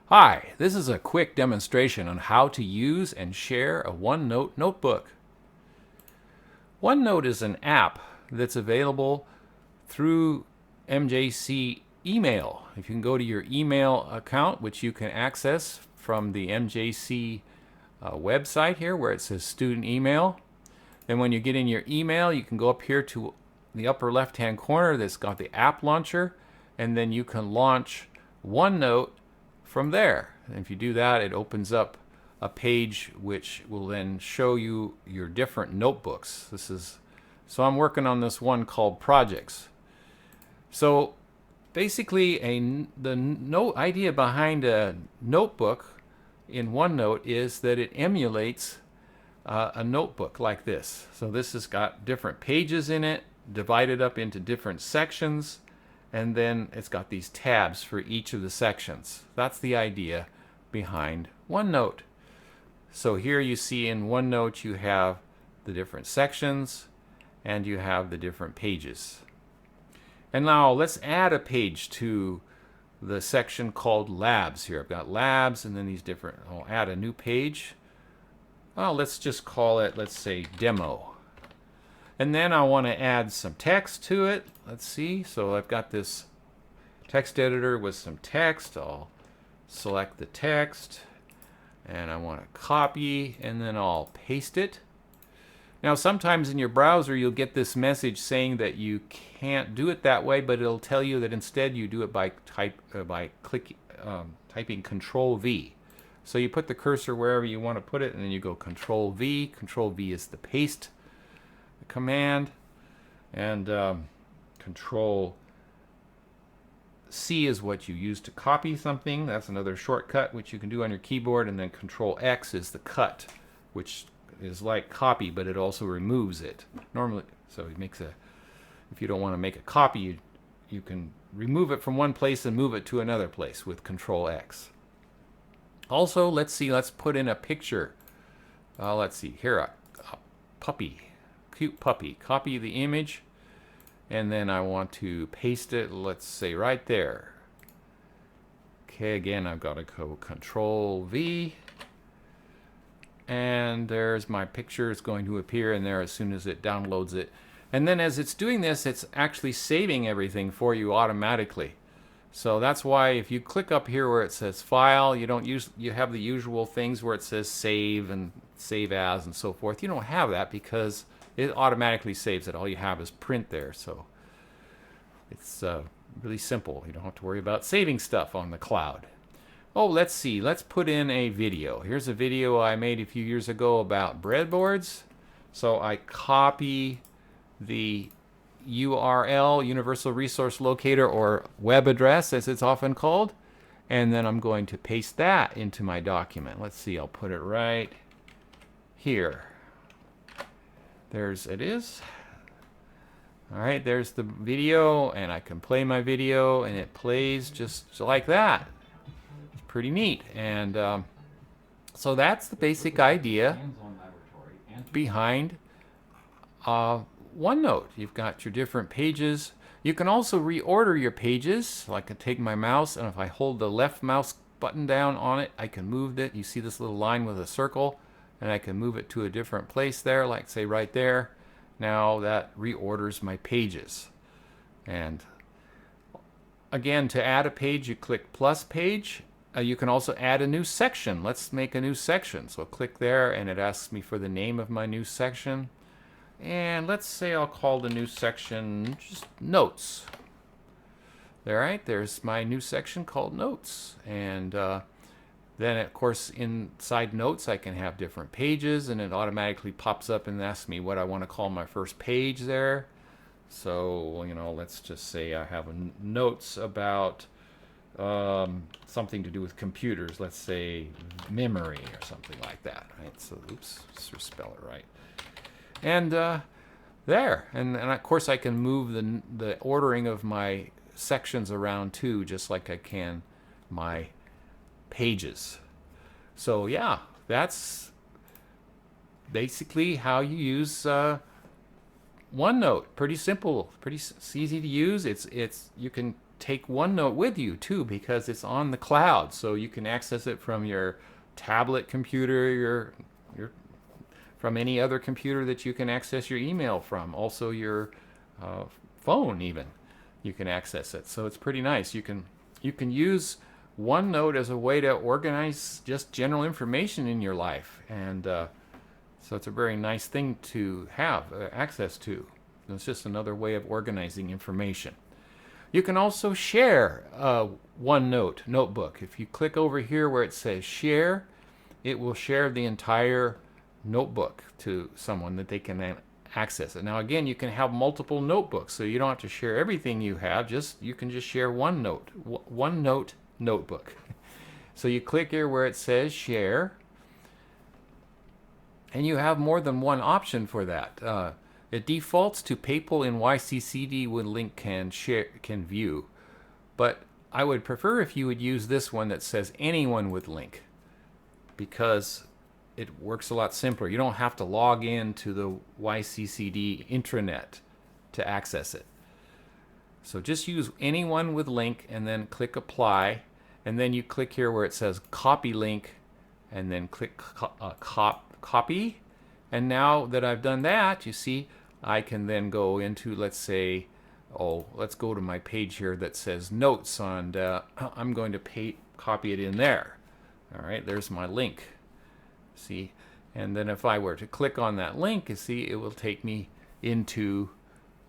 Hi, this is a quick demonstration on how to use and share a OneNote notebook. OneNote is an app that's available through MJC email. If you can go to your email account, which you can access from the MJC website here where it says student email, then when you get in your email, you can go up here to the upper left-hand corner that's got the app launcher, and then you can launch OneNote from there. And if you do that, it opens up a page which will then show you your different notebooks. So I'm working on this one called Projects. So basically, the idea behind a notebook in OneNote is that it emulates a notebook like this. So this has got different pages in it, divided up into different sections, and then it's got these tabs for each of the sections. That's the idea behind OneNote. So here you see in OneNote you have the different sections and you have the different pages. And now let's add a page to the section called Labs here. I've got Labs and then these different, I'll add a new page. Well, let's just call it, let's say, Demo. And then I want to add some text to it. Let's see. So I've got this text editor with some text. I'll select the text and I want to copy and then I'll paste it. Now sometimes in your browser you'll get this message saying that you can't do it that way, but it'll tell you that instead you do it by typing Control V. So you put the cursor wherever you want to put it and then you go Control V. Control V is the paste command, and Control C is what you use to copy something. That's another shortcut which you can do on your keyboard, and then Control X is the cut, which is like copy, but it also removes it. Normally, so it makes if you don't want to make a copy, you can remove it from one place and move it to another place with Control X. Also, let's put in a picture. Let's see, here, a puppy. Cute puppy. Copy the image, and then I want to paste it, let's say right there. Okay, again I've got to go Control V, and there's my picture. It's going to appear in there as soon as it downloads it, and then as it's doing this, it's actually saving everything for you automatically. So that's why if you click up here where it says File, you have the usual things where it says Save and Save As and so forth. You don't have that because it automatically saves it. All you have is print there. So it's really simple. You don't have to worry about saving stuff on the cloud. Oh, let's see. Let's put in a video. Here's a video I made a few years ago about breadboards. So I copy the URL, Universal Resource Locator, or web address as it's often called, and then I'm going to paste that into my document. Let's see, I'll put it right here. There's it is. All right, there's the video, and I can play my video, and it plays just like that. It's pretty neat, and so that's the basic idea behind OneNote. You've got your different pages. You can also reorder your pages. Like I can take my mouse, and if I hold the left mouse button down on it, I can move it. You see this little line with a circle, and I can move it to a different place there, like say right there. Now that reorders my pages. And again, to add a page, you click plus page. You can also add a new section. Let's make a new section. So click there, and it asks me for the name of my new section. And let's say I'll call the new section just Notes. All right, there's my new section called Notes. And then, of course, inside Notes, I can have different pages, and it automatically pops up and asks me what I want to call my first page there. So, let's just say I have notes about something to do with computers. Let's say memory or something like that. Right? So, oops, just spell it right. And there. And of course, I can move the ordering of my sections around too, just like I can my pages. So yeah, that's basically how you use OneNote. Pretty simple, pretty easy to use. You can take OneNote with you too, because it's on the cloud, so you can access it from your tablet computer, your from any other computer that you can access your email from. Also your phone even, you can access it. So it's pretty nice. You can use OneNote as a way to organize just general information in your life, and so it's a very nice thing to have access to. It's just another way of organizing information. You can also share a OneNote notebook. If you click over here where it says share, it will share the entire notebook to someone that they can access it. Now again, you can have multiple notebooks, so you don't have to share everything you have. You can just share OneNote notebook. So you click here where it says share, and you have more than one option for that. It defaults to people in YCCD with link can view, but I would prefer if you would use this one that says anyone with link, because it works a lot simpler. You don't have to log in to the YCCD intranet to access it. So just use anyone with link and then click apply, and then you click here where it says copy link, and then click copy. And now that I've done that, you see, I can then go into, let's say, let's go to my page here that says notes, and I'm going to copy it in there. All right, there's my link. See, and then if I were to click on that link, you see, it will take me into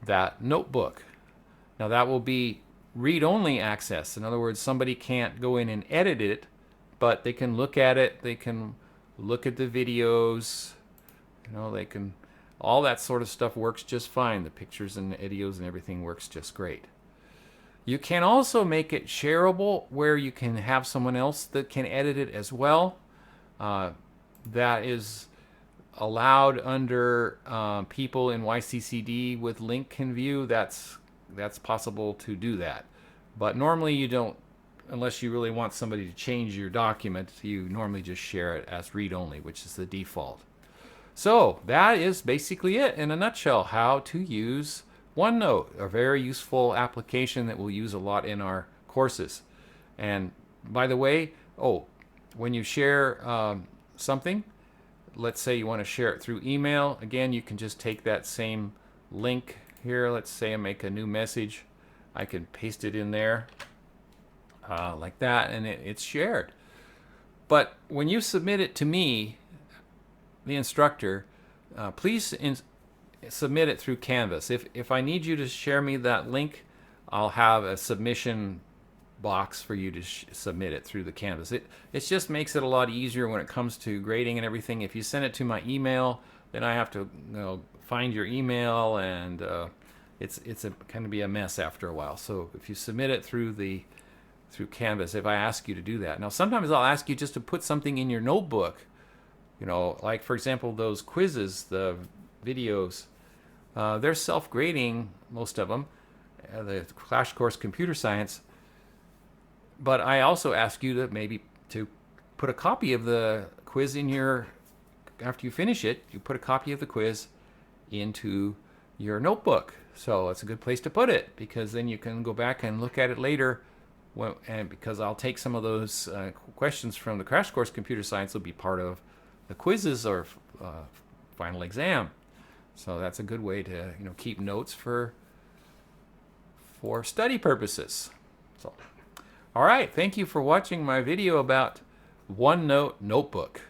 that notebook. Now that will be read-only access. In other words, somebody can't go in and edit it, but they can look at it, they can look at the videos, they can, all that sort of stuff works just fine. The pictures and the videos and everything works just great. You can also make it shareable, where you can have someone else that can edit it as well. That is allowed under people in YCCD with link can view. That's possible to do that. But normally you don't, unless you really want somebody to change your document, you normally just share it as read-only, which is the default. So that is basically it in a nutshell, how to use OneNote, a very useful application that we'll use a lot in our courses. And by the way, when you share something, let's say you want to share it through email, again, you can just take that same link here. Let's say I make a new message. I can paste it in there like that, and it's shared. But when you submit it to me, the instructor, please submit it through Canvas. If I need you to share me that link, I'll have a submission box for you to submit it through the Canvas. It just makes it a lot easier when it comes to grading and everything. If you send it to my email, then I have to find your email, and it's kind of be a mess after a while. So if you submit it through Canvas, if I ask you to do that. Now sometimes I'll ask you just to put something in your notebook, like for example those quizzes, the videos, they're self-grading, most of them, the Crash Course Computer Science. But I also ask you to maybe to put a copy of the quiz in after you finish it, you put a copy of the quiz into your notebook. So it's a good place to put it, because then you can go back and look at it later. And because I'll take some of those questions from the Crash Course Computer Science will be part of the quizzes or final exam. So that's a good way to keep notes for study purposes. So, all right, thank you for watching my video about OneNote Notebook.